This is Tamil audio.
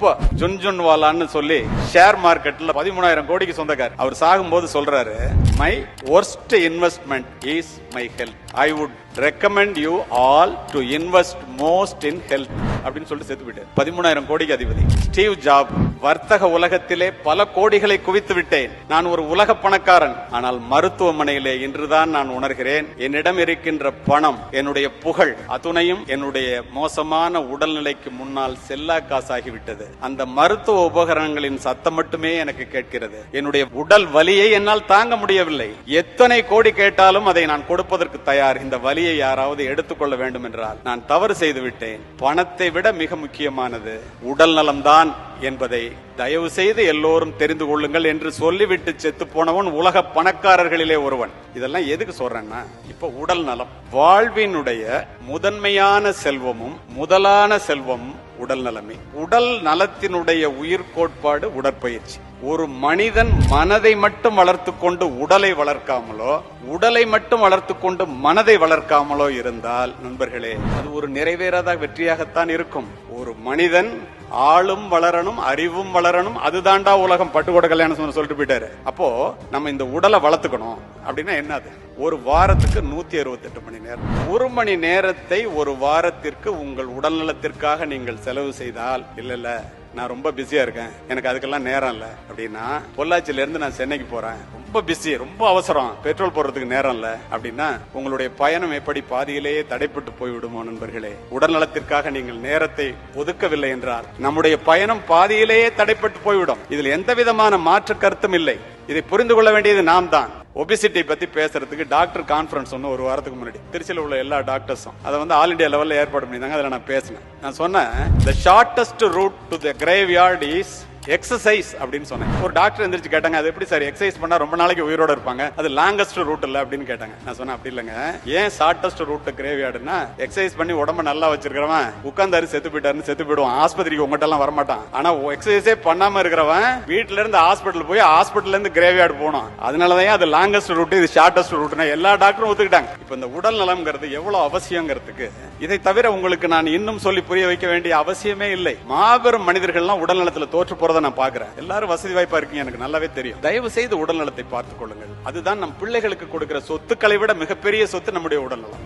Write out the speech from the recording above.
இப்ப ஜுன்ஜுன்வாலான்னு சொல்லி ஷேர் மார்க்கெட்ல 13,000 கோடிக்கு சொந்தக்கார். அவர் சாகும்போது சொல்றாரு, my worst investment is my health. I would recommend you all to invest most in health அப்படின்னு சொல்லிட்டு செத்து விட்டார். 13,000 கோடிக்கு அதிபதி. ஸ்டீவ் ஜாப், வர்த்தக உலகத்திலே பல கோடிகளை குவித்து விட்டேன், நான் ஒரு உலக பணக்காரன், ஆனால் மருத்துவமனையிலே இன்றுதான் நான் உணர்கிறேன் என்னிடம் இருக்கின்ற பணம், என்னுடைய புகழ் அத்துணையும் என்னுடைய மோசமான உடல்நிலைக்கு முன்னால் செல்லா காசாகிவிட்டது. அந்த மருத்துவ உபகரணங்களின் சத்தம் மட்டுமே எனக்கு கேட்கிறது. என்னுடைய உடல் வலியை என்னால் தாங்க முடியவில்லை. எத்தனை கோடி கேட்டாலும் அதை நான் கொடுப்பதற்கு தயார். இந்த வலியை யாராவது எடுத்துக்கொள்ள வேண்டும் என்றால் நான் தவறு செய்து விட்டேன். பணத்தை விட மிக முக்கியமானது உடல் நலம்தான் என்பதை தயவு செய்து எல்லோரும் தெரிந்து கொள்ளுங்கள் என்று சொல்லிவிட்டு செத்து போனவன் உலக பணக்காரர்களிலே ஒருவன். இதெல்லாம் எதுக்கு சொல்றேன்னா, இப்ப உடல் நலம், வாழ்வினுடைய முதன்மையான செல்வமும் முதலான செல்வமும் உடல் நலமே. உடல் நலத்தினுடைய உயிர் கோட்பாடு உடற்பயிற்சி. ஒரு மனிதன் மனதை மட்டும் வளர்த்து கொண்டு உடலை வளர்க்காமலோ, உடலை மட்டும் வளர்த்து கொண்டு மனதை வளர்க்காமலோ இருந்தால் நண்பர்களே, அது ஒரு நிறைவேறாத வெற்றியாகத்தான் இருக்கும். ஒரு மனிதன் ஆளும் வளரணும், அறிவும் வளரணும், அதுதான்டா உலகம். பட்டுக்கோட்டை கல்யாணம் சொல்லிட்டு போயிட்டாரு. அப்போ நம்ம இந்த உடலை வளர்த்துக்கணும் அப்படின்னா என்னது? ஒரு வாரத்துக்கு 168 மணி நேரம். 1 மணி நேரத்தை ஒரு வாரத்திற்கு உங்கள் உடல் நலத்திற்காக நீங்கள் செலவு செய்தால், இல்ல நான் ரொம்ப பிஸியா இருக்கேன், எனக்கு அதுக்கெல்லாம் நேரம் இல்ல அப்படின்னா, பொள்ளாச்சியில இருந்து நான் சென்னைக்கு போறேன், ரொம்ப பிஸி, ரொம்ப அவசரம், பெட்ரோல் போடுறதுக்கு நேரம் இல்ல அப்படின்னா, உங்களுடைய பயணம் எப்படி பாதியிலேயே தடைப்பட்டு போய்விடுமோ நண்பர்களே. உடல் நலத்திற்காக நீங்கள் நேரத்தை ஒதுக்கவில்லை என்றால் நம்முடைய பயணம் பாதியிலேயே தடைப்பட்டு போய்விடும். இதில் எந்த விதமான மாற்று கருத்தும் இல்லை. இதை புரிந்து கொள்ள வேண்டியது நாம் தான். ஒபிசிட்டி பத்தி பேசுறதுக்கு டாக்டர் கான்பரன்ஸ் ஒன்று ஒரு வாரத்துக்கு முன்னாடி திருச்சியில் உள்ள எல்லா டாக்டர்ஸும் அதை ஆல் இண்டியா லெவல்ல ஏற்பாடு பண்ணியிருந்தாங்க. அதில் நான் பேசினேன். நான் சொன்னேன், the shortest route to the graveyard is exercise அப்படின்னு சொன்னேன். ஒரு டாக்டர் எந்திரிச்சு கேட்டாங்க, அது எப்படி சார் எக்ஸசைஸ் பண்ணா ரொம்ப நாளைக்கு உயிரோட இருப்பாங்க, அது லாங்கஸ்ட் ரூட் இல்ல அப்படின்னு கேட்டாங்க. நான் சொன்னேன், அப்படி இல்லங்க, ஏன் ஷார்டஸ்ட் ரூட் கிரேவியார்டுனா, எக்ஸசைஸ் பண்ணி உடம்ப நல்லா வச்சிருக்கிறவன் உட்கார்ந்தாரு செத்து போயிட்டாருன்னு செத்து போயிடுவான், ஆஸ்பத்திரிக்கு உங்ககிட்ட எல்லாம் வரமாட்டான். ஆனா எக்ஸசைஸே பண்ணாம இருக்கிறவன் வீட்டுல இருந்து ஹாஸ்பிட்டல் போய் ஹாஸ்பிட்டல்ல இருந்து கிரேவியார்டு போகணும். அதனாலதான் அது லாங்கஸ்ட் ரூட், இது ஷார்டஸ்ட் ரூட்னா எல்லா டாக்டரும் ஒத்துக்கிட்டாங்க. இப்ப இந்த உடல் நலம்ங்கிறது எவ்வளவு அவசியங்கிறதுக்கு இதை தவிர உங்களுக்கு நான் இன்னும் சொல்லி புரிய வைக்க வேண்டிய அவசியமே இல்லை. மாபெரும் மனிதர்கள்லாம் உடல் நலத்துல தோற்று போறதை நான் பாக்குறேன். எல்லாரும் வசதி வாய்ப்பா இருக்கீங்க, எனக்கு நல்லாவே தெரியும். தயவு செய்து உடல் நலத்தை பார்த்துக் கொள்ளுங்கள். அதுதான் நம் பிள்ளைகளுக்கு கொடுக்கிற சொத்துக்களை விட மிகப்பெரிய சொத்து நம்முடைய உடல் நலம்.